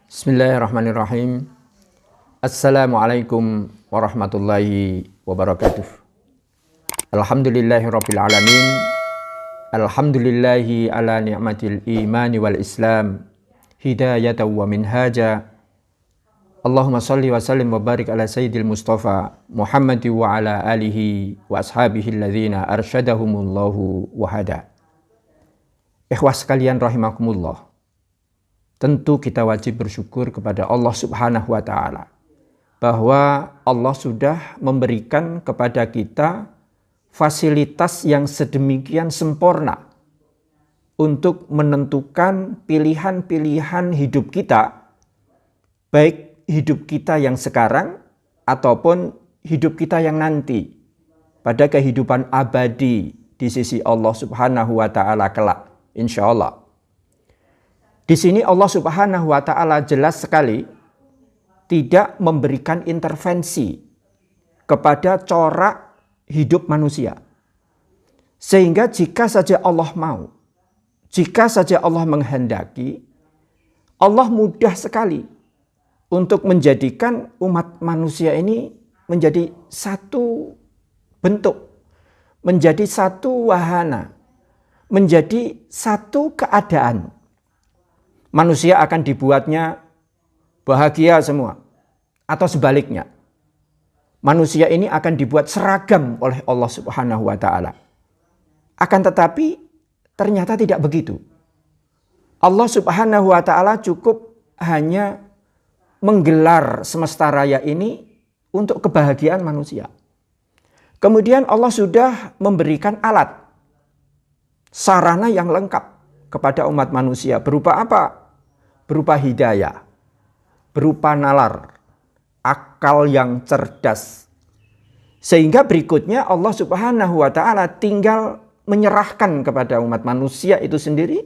Bismillahirrahmanirrahim. Assalamualaikum warahmatullahi wabarakatuh. Alhamdulillahirabbil alamin. Alhamdulillahi ala ni'matil imani wal islam hidayatan wa minhaja. Allahumma salli wa sallim wa barik ala sayyidil mustafa Muhammadi wa ala alihi wa ashabihi alladhina arsyadahumullahu wahada. Ikhwah sekalian rahimakumullah. Tentu kita wajib bersyukur kepada Allah Subhanahu wa Ta'ala bahwa Allah sudah memberikan kepada kita fasilitas yang sedemikian sempurna untuk menentukan pilihan-pilihan hidup kita, baik hidup kita yang sekarang ataupun hidup kita yang nanti pada kehidupan abadi di sisi Allah Subhanahu wa Ta'ala kelak, insya Allah. Di sini Allah Subhanahu wa Ta'ala jelas sekali tidak memberikan intervensi kepada corak hidup manusia. Sehingga jika saja Allah mau, jika saja Allah menghendaki, Allah mudah sekali untuk menjadikan umat manusia ini menjadi satu bentuk, menjadi satu wahana, menjadi satu keadaan. Manusia akan dibuatnya bahagia semua. Atau sebaliknya. Manusia ini akan dibuat seragam oleh Allah Subhanahu wa Ta'ala. Akan tetapi ternyata tidak begitu. Allah Subhanahu wa Ta'ala cukup hanya menggelar semesta raya ini untuk kebahagiaan manusia. Kemudian Allah sudah memberikan alat, sarana yang lengkap kepada umat manusia. Berupa apa? Berupa hidayah, berupa nalar, akal yang cerdas. Sehingga berikutnya Allah Subhanahu wa Ta'ala tinggal menyerahkan kepada umat manusia itu sendiri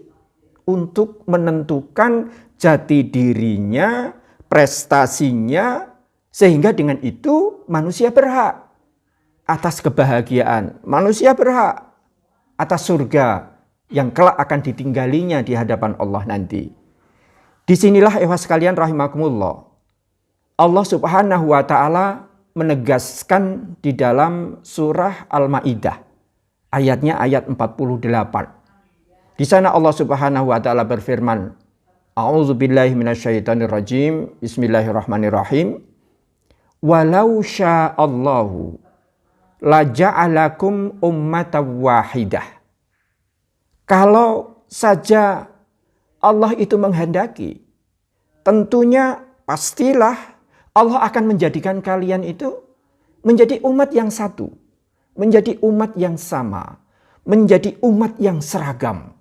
untuk menentukan jati dirinya, prestasinya, sehingga dengan itu manusia berhak atas kebahagiaan. Manusia berhak atas surga yang kelak akan ditinggalinya di hadapan Allah nanti. Disinilah ikhwah sekalian rahimakumullah. Allah Subhanahu wa Ta'ala menegaskan di dalam surah Al-Maidah. Ayatnya ayat 48. Di sana Allah Subhanahu wa Ta'ala berfirman, A'udzubillahi minasyaitonirrajim. Bismillahirrahmanirrahim. Walau sya'allahu laja'alakum ummatan wahidah. Kalau saja Allah itu menghendaki, tentunya pastilah Allah akan menjadikan kalian itu menjadi umat yang satu, menjadi umat yang sama, menjadi umat yang seragam.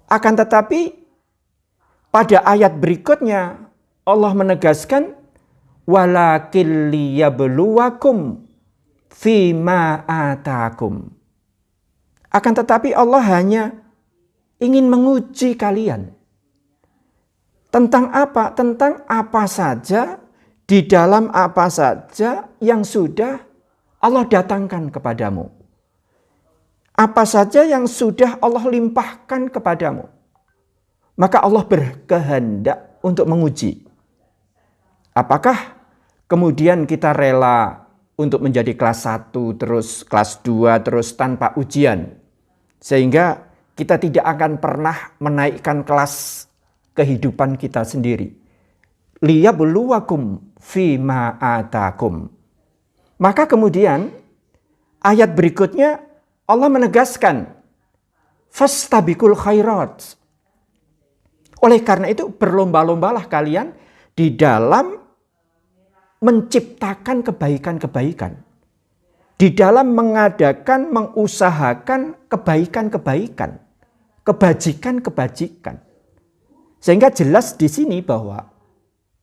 Akan tetapi pada ayat berikutnya Allah menegaskan walakin liyabluwakum fima atakum. Akan tetapi Allah hanya ingin menguji kalian. Tentang apa? Tentang apa saja, di dalam apa saja yang sudah Allah datangkan kepadamu. Apa saja yang sudah Allah limpahkan kepadamu. Maka Allah berkehendak untuk menguji. Apakah kemudian kita rela untuk menjadi kelas 1, terus kelas 2, terus tanpa ujian. Sehingga kita tidak akan pernah menaikkan kelas kehidupan kita sendiri. Liyabluwakum fima atakum. Maka kemudian ayat berikutnya Allah menegaskan fastabiqul khairat. Oleh karena itu berlomba-lombalah kalian di dalam menciptakan kebaikan-kebaikan. Di dalam mengadakan, mengusahakan kebaikan-kebaikan, kebajikan-kebajikan. Sehingga jelas di sini bahwa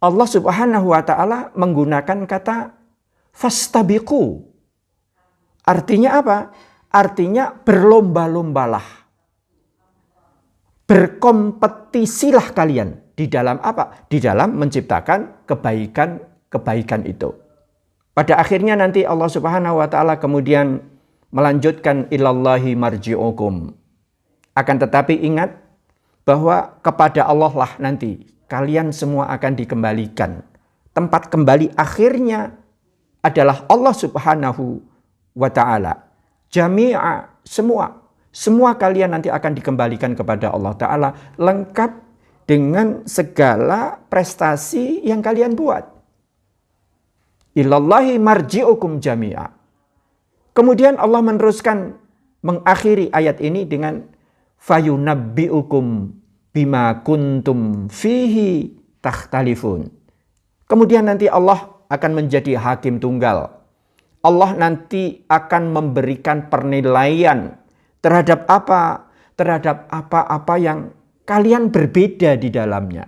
Allah Subhanahu wa Ta'ala menggunakan kata fastabiqu. Artinya apa? Artinya berlomba-lombalah. Berkompetisilah kalian di dalam apa? Di dalam menciptakan kebaikan-kebaikan itu. Pada akhirnya nanti Allah Subhanahu wa Ta'ala kemudian melanjutkan ilallahi marji'ukum. Akan tetapi ingat bahwa kepada Allah lah nanti kalian semua akan dikembalikan. Tempat kembali akhirnya adalah Allah Subhanahu wa ta'ala. Jami'a, semua kalian nanti akan dikembalikan kepada Allah Ta'ala, lengkap dengan segala prestasi yang kalian buat. Ilallahi marji'ukum jami'a. Kemudian Allah meneruskan, mengakhiri ayat ini dengan fayunabbi'ukum bima kuntum fihi takhtalifun. Kemudian nanti Allah akan menjadi hakim tunggal. Allah nanti akan memberikan penilaian terhadap apa? Terhadap apa-apa yang kalian berbeda di dalamnya.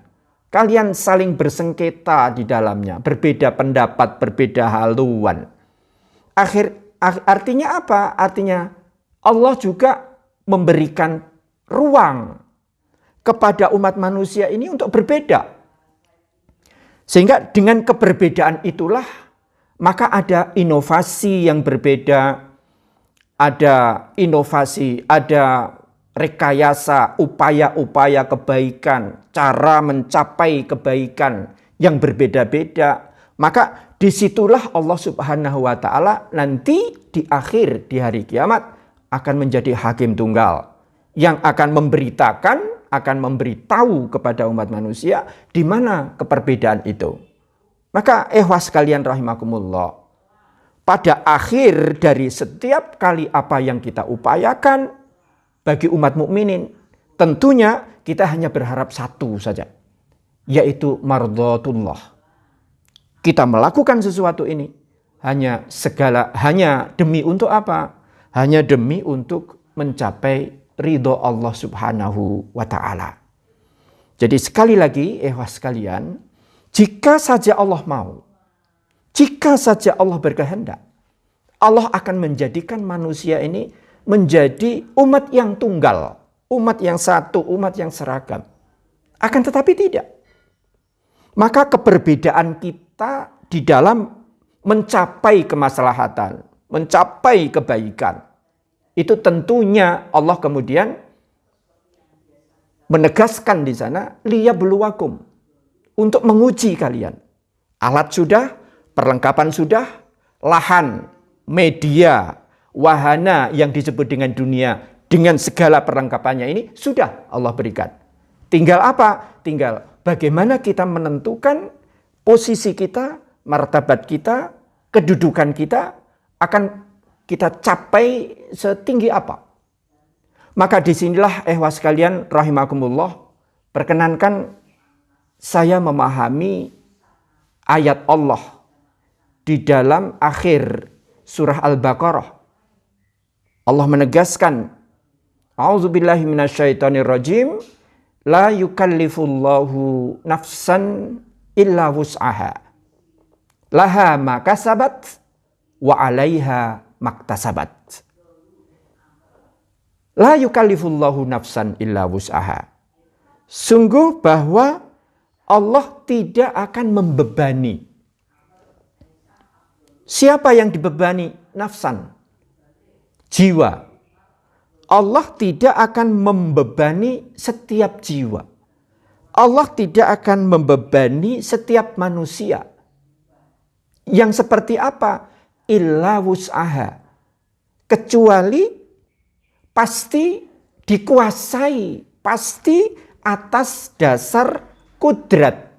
Kalian saling bersengketa di dalamnya, berbeda pendapat, berbeda haluan. Artinya apa? Artinya Allah juga memberikan ruang kepada umat manusia ini untuk berbeda. Sehingga dengan keberbedaan itulah maka ada inovasi yang berbeda, ada inovasi, ada rekayasa, upaya-upaya kebaikan, cara mencapai kebaikan yang berbeda-beda. Maka disitulah Allah Subhanahu wa ta'ala nanti di akhir, di hari kiamat akan menjadi hakim tunggal yang akan memberitakan, akan memberitahu kepada umat manusia di mana keperbedaan itu. Maka ikhwas sekalian rahimakumullah, pada akhir dari setiap kali apa yang kita upayakan bagi umat mukminin, tentunya kita hanya berharap satu saja, yaitu mardhatullah. Kita melakukan sesuatu ini hanya demi untuk apa? Hanya demi untuk mencapai ridho Allah Subhanahu wa ta'ala. Jadi sekali lagi ikhwas sekalian, jika saja Allah mau, jika saja Allah berkehendak, Allah akan menjadikan manusia ini menjadi umat yang tunggal, umat yang satu, umat yang seragam. Akan tetapi tidak. Maka keberbedaan kita di dalam mencapai kemaslahatan, mencapai kebaikan, itu tentunya Allah kemudian menegaskan di sana liyabluwakum, untuk menguji kalian. Alat sudah, perlengkapan sudah, lahan, media, wahana yang disebut dengan dunia dengan segala perlengkapannya ini sudah Allah berikan. Tinggal apa? Tinggal bagaimana kita menentukan posisi kita, martabat kita, kedudukan kita akan kita capai setinggi apa. Maka disinilah ikhwas sekalian rahimakumullah, perkenankan saya memahami ayat Allah di dalam akhir surah Al-Baqarah. Allah menegaskan, A'udzubillahi minasyaitonirrajim, la yukallifullahu nafsan illa wus'aha. Laha ma kasabat wa 'alaiha maktasabat. La yukallifullahu nafsan illa wus'aha. Sungguh bahwa Allah tidak akan membebani. Siapa yang dibebani? Nafsan, jiwa. Allah tidak akan membebani setiap jiwa. Allah tidak akan membebani setiap manusia. Yang seperti apa? Illa wus'aha. Kecuali pasti dikuasai, pasti atas dasar kudrat,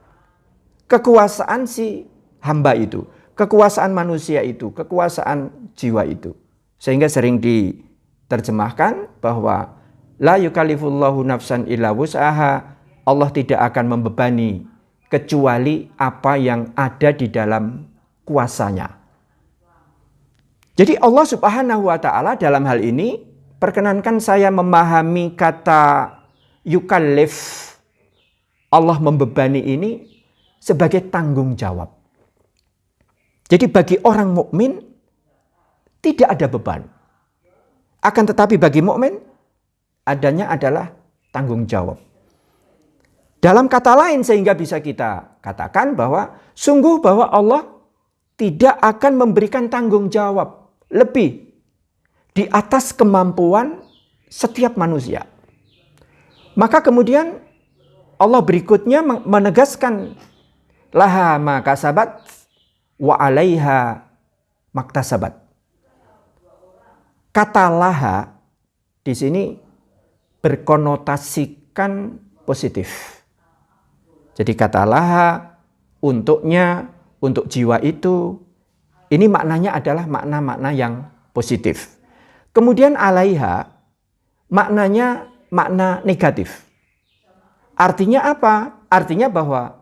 kekuasaan si hamba itu, kekuasaan manusia itu, kekuasaan jiwa itu. Sehingga sering diterjemahkan bahwa la yukallifullahu nafsan illa wus'aha, Allah tidak akan membebani kecuali apa yang ada di dalam kuasanya. Jadi Allah Subhanahu wa ta'ala dalam hal ini, perkenankan saya memahami kata yukallif, Allah membebani ini sebagai tanggung jawab. Jadi bagi orang mukmin tidak ada beban. Akan tetapi bagi mukmin adanya adalah tanggung jawab. Dalam kata lain sehingga bisa kita katakan bahwa sungguh bahwa Allah tidak akan memberikan tanggung jawab lebih di atas kemampuan setiap manusia. Maka kemudian Allah berikutnya menegaskan laha ma kasabat wa 'alaiha maktasabat. Kata laha di sini berkonotasikan positif. Jadi kata laha, untuknya, untuk jiwa itu, ini maknanya adalah makna-makna yang positif. Kemudian 'alaiha, maknanya makna negatif. Artinya apa? Artinya bahwa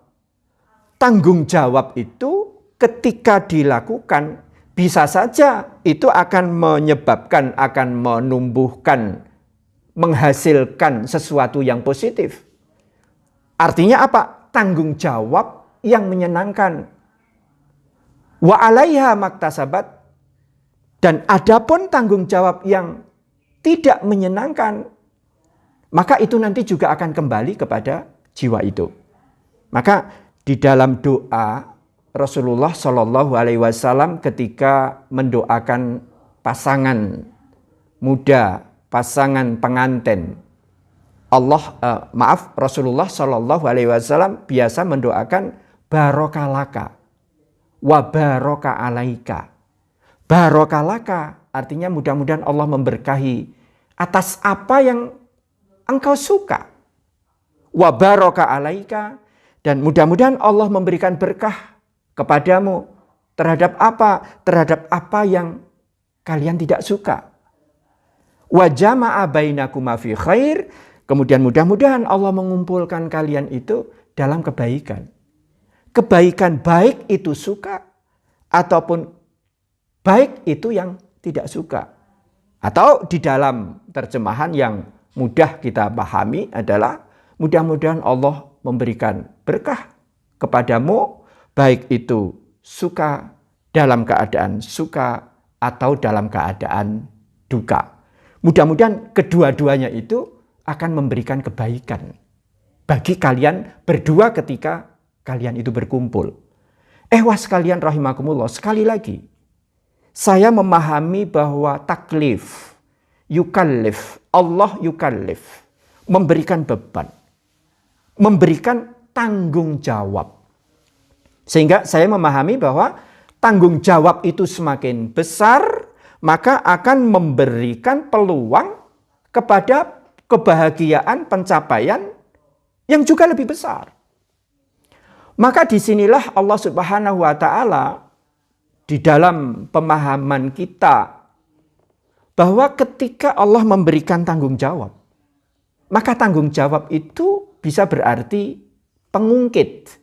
tanggung jawab itu ketika dilakukan bisa saja itu akan menyebabkan, akan menumbuhkan, menghasilkan sesuatu yang positif. Artinya apa? Tanggung jawab yang menyenangkan. Wa 'alaiha maktasabat, dan adapun tanggung jawab yang tidak menyenangkan, maka itu nanti juga akan kembali kepada jiwa itu. Maka di dalam doa Rasulullah Shallallahu Alaihi Wasallam ketika mendoakan pasangan muda, pasangan pengantin, Rasulullah Shallallahu Alaihi Wasallam biasa mendoakan barokalaka, wa baroka alaika. Barokalaka artinya mudah-mudahan Allah memberkahi atas apa yang engkau suka. Wa baroka alaika, dan mudah-mudahan Allah memberikan berkah kepadamu terhadap apa? Terhadap apa yang kalian tidak suka. Wa jama'a bainakuma fi khair, kemudian mudah-mudahan Allah mengumpulkan kalian itu dalam kebaikan. Kebaikan baik itu suka ataupun baik itu yang tidak suka. Atau di dalam terjemahan yang mudah kita pahami adalah mudah-mudahan Allah memberikan berkah kepadamu, baik itu suka dalam keadaan suka atau dalam keadaan duka. Mudah-mudahan kedua-duanya itu akan memberikan kebaikan bagi kalian berdua ketika kalian itu berkumpul. Sekalian rahimakumullah, sekali lagi saya memahami bahwa taklif, yukallif, Allah yukallif, memberikan beban, memberikan tanggung jawab. Sehingga saya memahami bahwa tanggung jawab itu semakin besar, maka akan memberikan peluang kepada kebahagiaan, pencapaian yang juga lebih besar. Maka disinilah Allah Subhanahu wa Ta'ala di dalam pemahaman kita bahwa ketika Allah memberikan tanggung jawab, maka tanggung jawab itu bisa berarti pengungkit,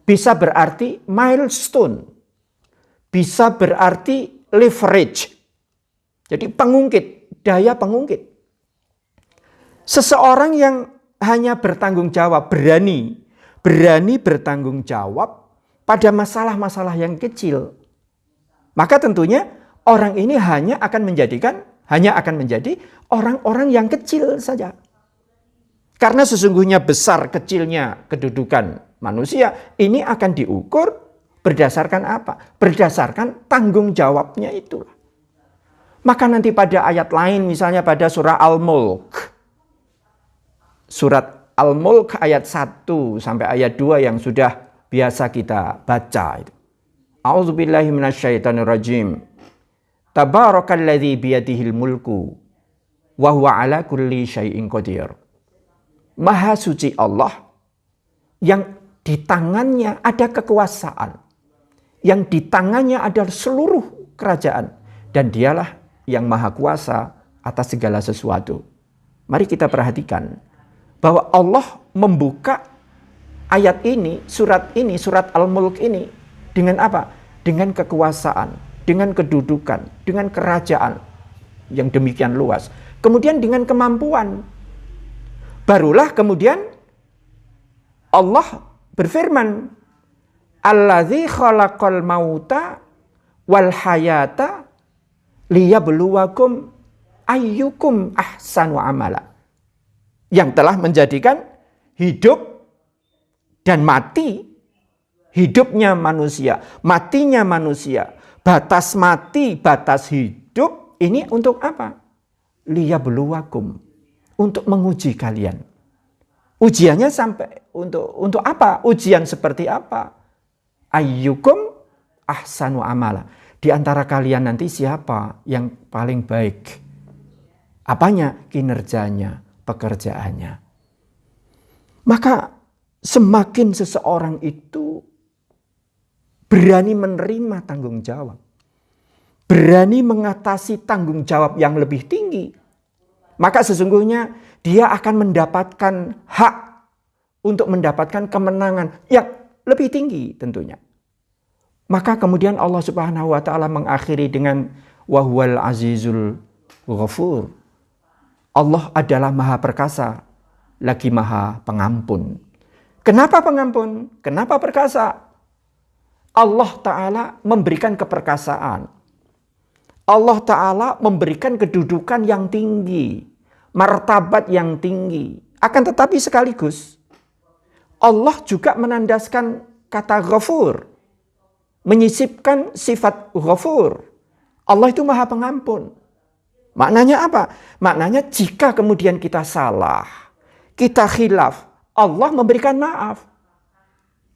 bisa berarti milestone, bisa berarti leverage. Jadi pengungkit, daya pengungkit. Seseorang yang hanya bertanggung jawab, berani bertanggung jawab pada masalah-masalah yang kecil, maka tentunya orang ini hanya akan menjadi orang-orang yang kecil saja. Karena sesungguhnya besar kecilnya kedudukan manusia ini akan diukur berdasarkan apa? Berdasarkan tanggung jawabnya itulah. Maka nanti pada ayat lain, misalnya pada surah Al-Mulk, surat Al-Mulk ayat 1 sampai ayat 2 yang sudah biasa kita baca itu. A'udzubillahi minasyaitonirrajim. Tabarakalladzi biyadihil mulku wa huwa ala kulli syai'in qadir. Maha suci Allah yang di tangannya ada kekuasaan, yang di tangannya ada seluruh kerajaan, dan dialah yang maha kuasa atas segala sesuatu. Mari kita perhatikan bahwa Allah membuka ayat ini, surat Al-Mulk ini dengan apa? Dengan kekuasaan, dengan kedudukan, dengan kerajaan yang demikian luas. Kemudian dengan kemampuan. Barulah kemudian Allah berfirman, Alladzi khalaqal mauta wal hayata liyabluwakum ayyukum ahsanu amala. Yang telah menjadikan hidup dan mati, hidupnya manusia, matinya manusia, batas mati, batas hidup, ini untuk apa? Liyabluwakum, untuk menguji kalian. Ujiannya sampai untuk apa? Ujian seperti apa? Ayyukum ahsanu amala. Di antara kalian nanti siapa yang paling baik? Apanya? Kinerjanya, pekerjaannya. Maka semakin seseorang itu berani menerima tanggung jawab, berani mengatasi tanggung jawab yang lebih tinggi, maka sesungguhnya dia akan mendapatkan hak untuk mendapatkan kemenangan yang lebih tinggi tentunya. Maka kemudian Allah Subhanahu wa taala mengakhiri dengan wahwal azizul ghafur. Allah adalah maha perkasa, lagi maha pengampun. Kenapa pengampun? Kenapa perkasa? Allah Ta'ala memberikan keperkasaan. Allah Ta'ala memberikan kedudukan yang tinggi, martabat yang tinggi. Akan tetapi sekaligus, Allah juga menandaskan kata ghafur, menyisipkan sifat ghafur. Allah itu maha pengampun. Maknanya apa? Maknanya jika kemudian kita salah, kita khilaf, Allah memberikan maaf.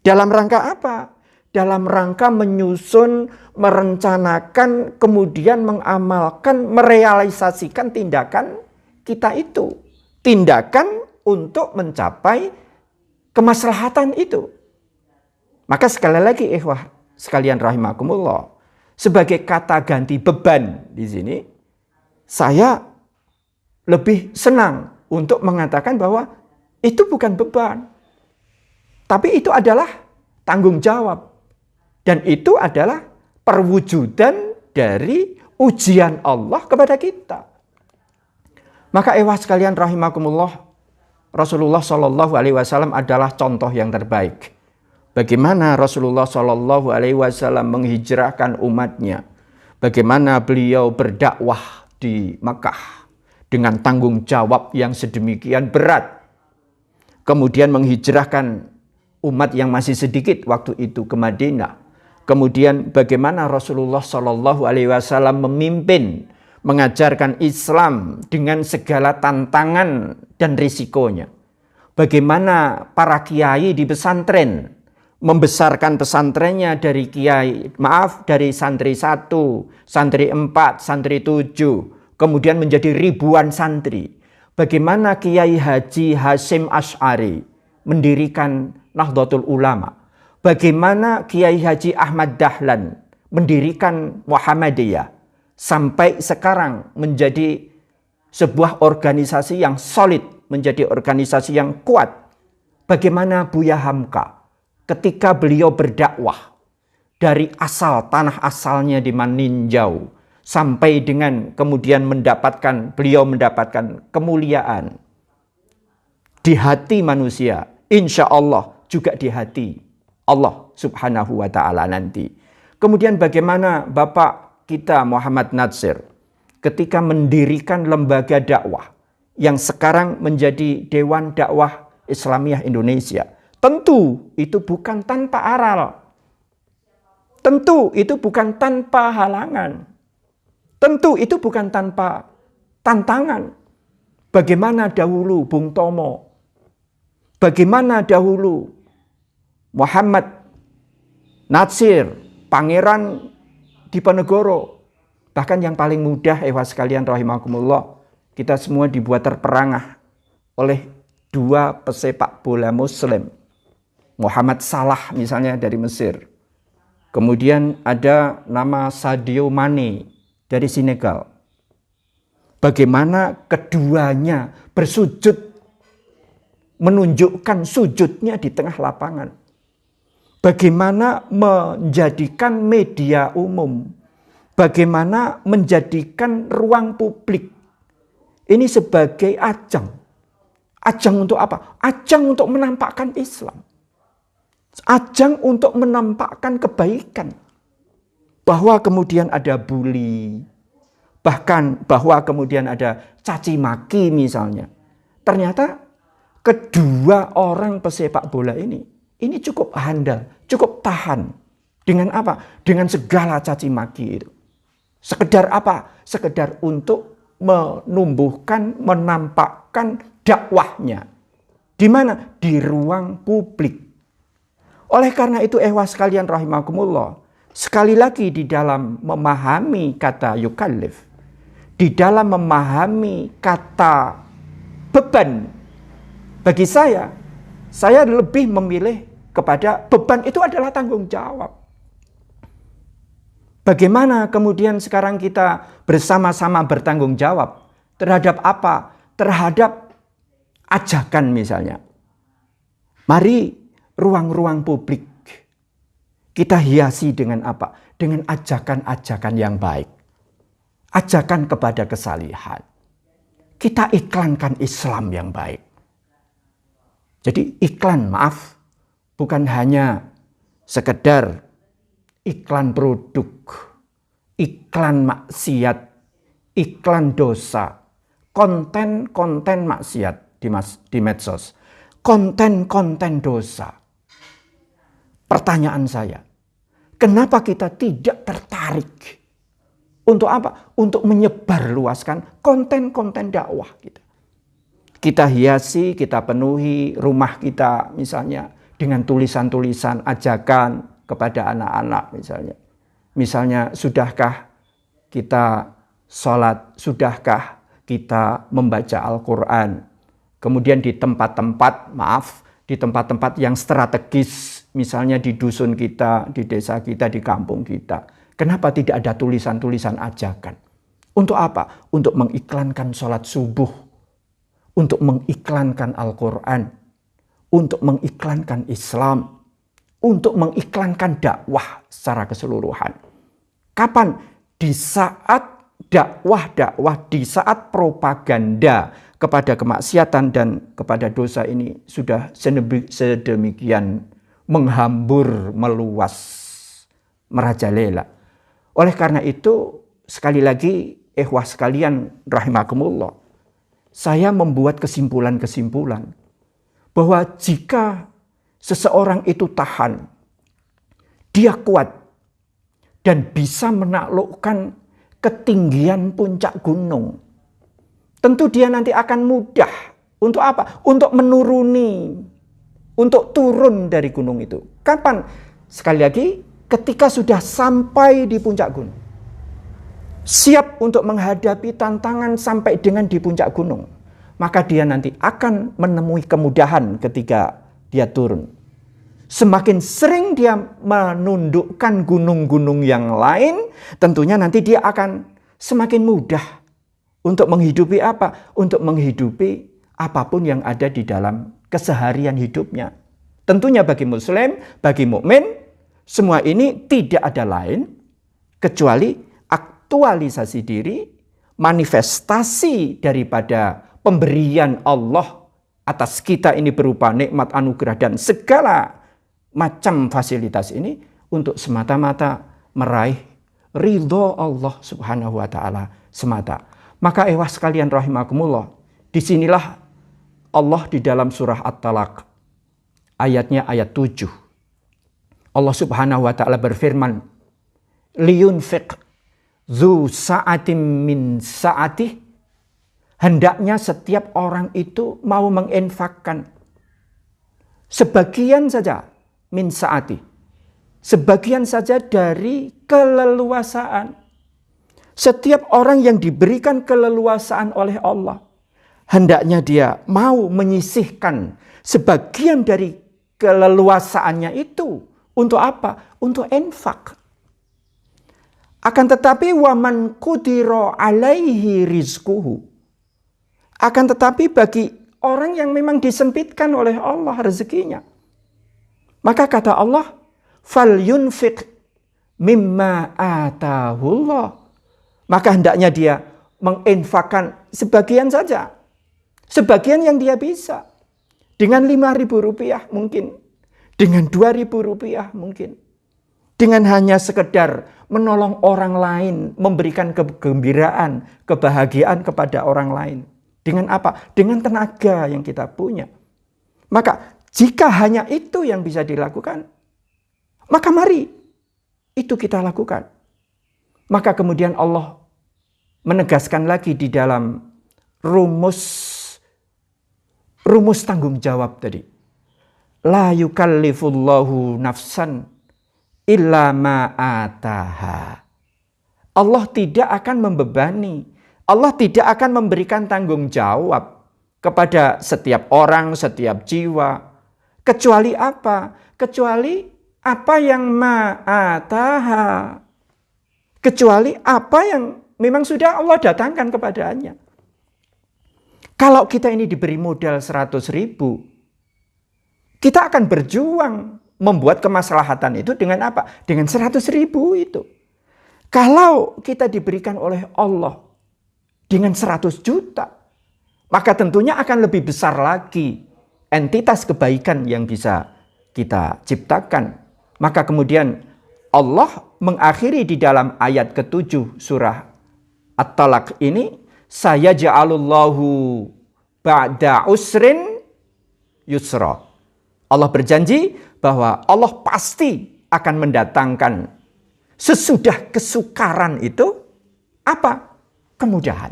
Dalam rangka apa? Dalam rangka menyusun, merencanakan, kemudian mengamalkan, merealisasikan tindakan kita itu. Tindakan untuk mencapai kemaslahatan itu. Maka sekali lagi ikhwah sekalian rahimakumullah, sebagai kata ganti beban di sini, saya lebih senang untuk mengatakan bahwa itu bukan beban, tapi itu adalah tanggung jawab. Dan itu adalah perwujudan dari ujian Allah kepada kita. Maka ikhwah sekalian rahimakumullah, Rasulullah Shallallahu Alaihi Wasallam adalah contoh yang terbaik. Bagaimana Rasulullah Shallallahu Alaihi Wasallam menghijrahkan umatnya, bagaimana beliau berdakwah di Makkah dengan tanggung jawab yang sedemikian berat, kemudian menghijrahkan umat yang masih sedikit waktu itu ke Madinah. Kemudian bagaimana Rasulullah Shallallahu Alaihi Wasallam memimpin, mengajarkan Islam dengan segala tantangan dan risikonya. Bagaimana para kiai di pesantren membesarkan pesantrennya dari dari santri 1, santri 4, santri 7, kemudian menjadi ribuan santri. Bagaimana Kiai Haji Hasyim Asy'ari mendirikan Nahdlatul Ulama. Bagaimana Kiai Haji Ahmad Dahlan mendirikan Muhammadiyah. Sampai sekarang menjadi sebuah organisasi yang solid, menjadi organisasi yang kuat. Bagaimana Buya Hamka ketika beliau berdakwah dari asal, tanah asalnya di Maninjau, sampai dengan kemudian beliau mendapatkan kemuliaan di hati manusia, insya Allah juga di hati Allah Subhanahu wa ta'ala nanti. Kemudian bagaimana Bapak kita Muhammad Natsir ketika mendirikan lembaga dakwah yang sekarang menjadi Dewan Dakwah Islamiyah Indonesia. Tentu itu bukan tanpa aral. Tentu itu bukan tanpa halangan. Tentu itu bukan tanpa tantangan. Bagaimana dahulu Bung Tomo, bagaimana dahulu Muhammad Natsir, Pangeran Diponegoro, bahkan yang paling mudah sekalian rahimakumullah, kita semua dibuat terperangah oleh dua pesepak bola muslim. Muhammad Salah misalnya dari Mesir. Kemudian ada nama Sadio Mane dari Senegal. Bagaimana keduanya bersujud, menunjukkan sujudnya di tengah lapangan. Bagaimana menjadikan media umum, bagaimana menjadikan ruang publik ini sebagai ajang. Ajang untuk apa? Ajang untuk menampakkan Islam. Ajang untuk menampakkan kebaikan. Bahwa kemudian ada bully, bahkan bahwa kemudian ada caci maki misalnya. Ternyata kedua orang pesepak bola ini cukup handal, cukup tahan. Dengan apa? Dengan segala caci maki itu. Sekedar apa? Sekedar untuk menumbuhkan, menampakkan dakwahnya Di mana? Di ruang publik. Oleh karena itu, ehwas sekalian rahimakumullah, sekali lagi di dalam memahami kata yukallif, di dalam memahami kata beban, bagi saya lebih memilih kepada beban itu adalah tanggung jawab. Bagaimana kemudian sekarang kita bersama-sama bertanggung jawab terhadap apa? Terhadap ajakan misalnya. Mari ruang-ruang publik kita hiasi dengan apa? Dengan ajakan-ajakan yang baik. Ajakan kepada kesalihan. Kita iklankan Islam yang baik. Jadi iklan, maaf, bukan hanya sekedar iklan produk, iklan maksiat, iklan dosa, konten-konten maksiat di medsos, konten-konten dosa. Pertanyaan saya, kenapa kita tidak tertarik? Untuk apa? Untuk menyebarluaskan konten-konten dakwah kita. Kita hiasi, kita penuhi rumah kita misalnya dengan tulisan-tulisan ajakan kepada anak-anak misalnya. Misalnya, sudahkah kita sholat? Sudahkah kita membaca Al-Quran? Kemudian di tempat-tempat, di tempat-tempat yang strategis, misalnya di dusun kita, di desa kita, di kampung kita. Kenapa tidak ada tulisan-tulisan ajakan? Untuk apa? Untuk mengiklankan sholat subuh. Untuk mengiklankan Al-Quran. Untuk mengiklankan Islam. Untuk mengiklankan dakwah secara keseluruhan. Kapan? Di saat dakwah, di saat propaganda kepada kemaksiatan dan kepada dosa ini sudah sedemikian menghambur, meluas, merajalela. Oleh karena itu, sekali lagi, ikhwah sekalian rahimakumullah, saya membuat kesimpulan-kesimpulan bahwa jika seseorang itu tahan, dia kuat, dan bisa menaklukkan ketinggian puncak gunung, tentu dia nanti akan mudah. Untuk apa? Untuk menuruni, untuk turun dari gunung itu. Kapan? Sekali lagi, ketika sudah sampai di puncak gunung, siap untuk menghadapi tantangan sampai dengan di puncak gunung, maka dia nanti akan menemui kemudahan ketika dia turun. Semakin sering dia menundukkan gunung-gunung yang lain, tentunya nanti dia akan semakin mudah untuk menghidupi apa? Untuk menghidupi apapun yang ada di dalam keseharian hidupnya. Tentunya bagi muslim, bagi mukmin, semua ini tidak ada lain kecuali aktualisasi diri, manifestasi daripada pemberian Allah atas kita ini berupa nikmat anugerah dan segala macam fasilitas ini untuk semata-mata meraih ridho Allah Subhanahu wa taala semata. Maka ehwah sekalian rahimakumullah, disinilah Allah di dalam surah At-Talaq ayatnya ayat 7. Allah Subhanahu wa taala berfirman, liyunfiq dzu sa'atin min sa'atih, hendaknya setiap orang itu mau menginfakkan sebagian saja min sa'ati, sebagian saja dari keleluasaan. Setiap orang yang diberikan keleluasaan oleh Allah, hendaknya dia mau menyisihkan sebagian dari keleluasaannya itu. Untuk apa? Untuk infak. Akan tetapi waman qudira alaihi rizquhu, akan tetapi bagi orang yang memang disempitkan oleh Allah rezekinya, maka kata Allah, falyunfiq mimma atahullah, maka hendaknya dia menginfakkan sebagian saja, sebagian yang dia bisa, dengan 5.000 rupiah mungkin, dengan 2.000 rupiah mungkin, dengan hanya sekedar menolong orang lain, memberikan kegembiraan, kebahagiaan kepada orang lain. Dengan apa? Dengan tenaga yang kita punya. Maka jika hanya itu yang bisa dilakukan, maka mari itu kita lakukan. Maka kemudian Allah menegaskan lagi di dalam rumus rumus tanggung jawab tadi. La yukallifullahu nafsan illa ma ataha. Allah tidak akan membebani, Allah tidak akan memberikan tanggung jawab kepada setiap orang, setiap jiwa. Kecuali apa? Kecuali apa yang ma'ataha. Kecuali apa yang memang sudah Allah datangkan kepadanya. Kalau kita ini diberi modal 100.000, kita akan berjuang membuat kemaslahatan itu dengan apa? Dengan 100.000 itu. Kalau kita diberikan oleh Allah dengan 100 juta, maka tentunya akan lebih besar lagi entitas kebaikan yang bisa kita ciptakan. Maka kemudian Allah mengakhiri di dalam ayat ke-7 surah At-Talaq ini, saya ja'alullahu ba'da usrin yusra. Allah berjanji bahwa Allah pasti akan mendatangkan sesudah kesukaran itu apa? Kemudahan.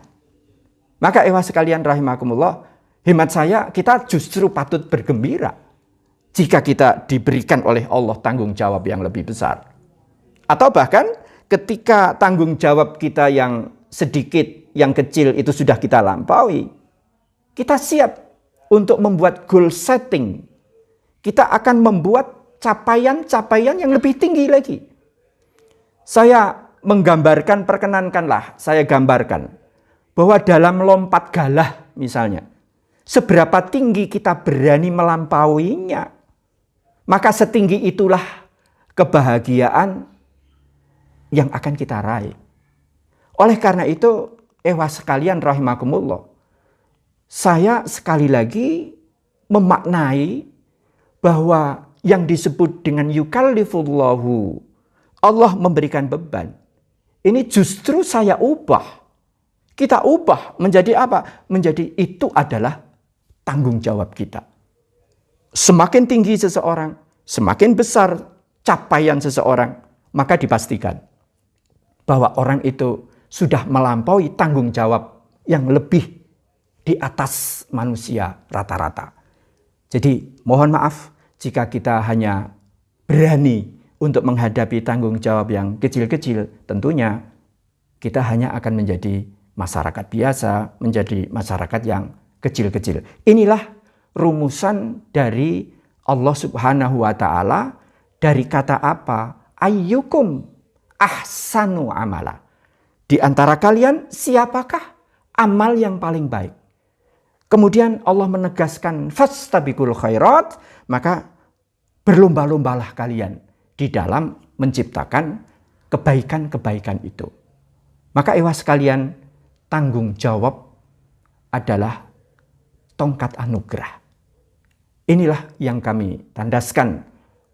Maka sekalian rahimakumullah, hemat saya kita justru patut bergembira jika kita diberikan oleh Allah tanggung jawab yang lebih besar. Atau bahkan ketika tanggung jawab kita yang sedikit, yang kecil itu sudah kita lampaui, kita siap untuk membuat goal setting. Kita akan membuat capaian-capaian yang lebih tinggi lagi. Saya menggambarkan, perkenankanlah saya gambarkan bahwa dalam lompat galah misalnya, seberapa tinggi kita berani melampauinya, maka setinggi itulah kebahagiaan yang akan kita raih. Oleh karena itu, sekalian rahimakumullah, saya sekali lagi memaknai bahwa yang disebut dengan yukallifullahu, Allah memberikan beban, ini justru saya ubah. Kita ubah menjadi apa? Menjadi itu adalah tanggung jawab kita. Semakin tinggi seseorang, semakin besar capaian seseorang, maka dipastikan bahwa orang itu sudah melampaui tanggung jawab yang lebih di atas manusia rata-rata. Jadi mohon maaf jika kita hanya berani untuk menghadapi tanggung jawab yang kecil-kecil. Tentunya kita hanya akan menjadi masyarakat biasa, menjadi masyarakat yang kecil-kecil. Inilah rumusan dari Allah Subhanahu wa Ta'ala dari kata apa? Ayyukum ahsanu amala. Di antara kalian siapakah amal yang paling baik? Kemudian Allah menegaskan fastabiqul khairat, maka berlomba-lombalah kalian di dalam menciptakan kebaikan-kebaikan itu. Maka sekalian, tanggung jawab adalah tongkat anugerah. Inilah yang kami tandaskan.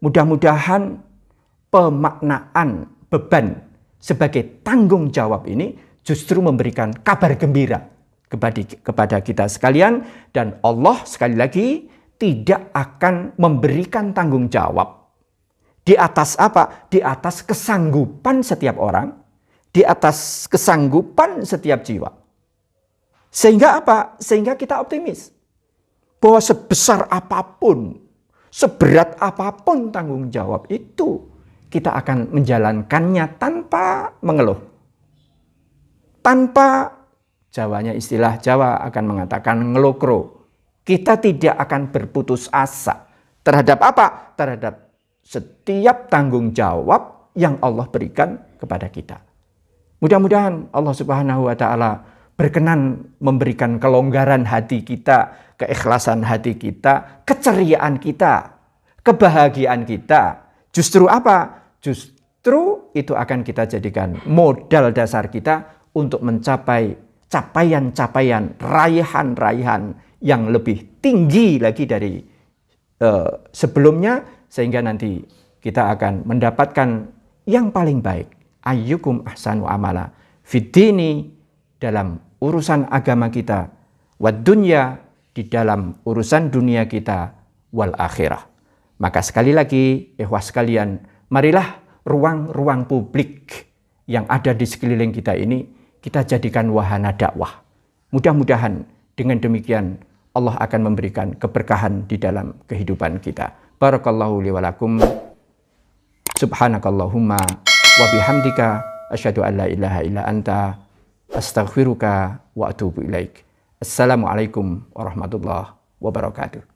Mudah-mudahan pemaknaan beban sebagai tanggung jawab ini justru memberikan kabar gembira kepada kita sekalian, dan Allah sekali lagi tidak akan memberikan tanggung jawab di atas apa? Di atas kesanggupan setiap orang, di atas kesanggupan setiap jiwa. Sehingga apa? Sehingga kita optimis bahwa sebesar apapun, seberat apapun tanggung jawab itu, kita akan menjalankannya tanpa mengeluh. Tanpa, Jawanya istilah Jawa akan mengatakan ngelokro. Kita tidak akan berputus asa terhadap apa? Terhadap setiap tanggung jawab yang Allah berikan kepada kita. Mudah-mudahan Allah Subhanahu wa Ta'ala berkenan memberikan kelonggaran hati kita, keikhlasan hati kita, keceriaan kita, kebahagiaan kita. Justru apa? Justru itu akan kita jadikan modal dasar kita untuk mencapai capaian-capaian, raihan-raihan yang lebih tinggi lagi dari sebelumnya, sehingga nanti kita akan mendapatkan yang paling baik. Ayyukum ahsanu amala fid dini, dalam urusan agama kita, wad dunya, di dalam urusan dunia kita, wal akhirah. Maka sekali lagi, sekalian, marilah ruang-ruang publik yang ada di sekeliling kita ini kita jadikan wahana dakwah. Mudah-mudahan dengan demikian Allah akan memberikan keberkahan di dalam kehidupan kita. Barakallahu li wa lakum. Subhanakallahumma wa bihamdika asyhadu an la ilaha illa anta astaghfiruka wa atubu ilaik. Assalamualaikum warahmatullahi wabarakatuh.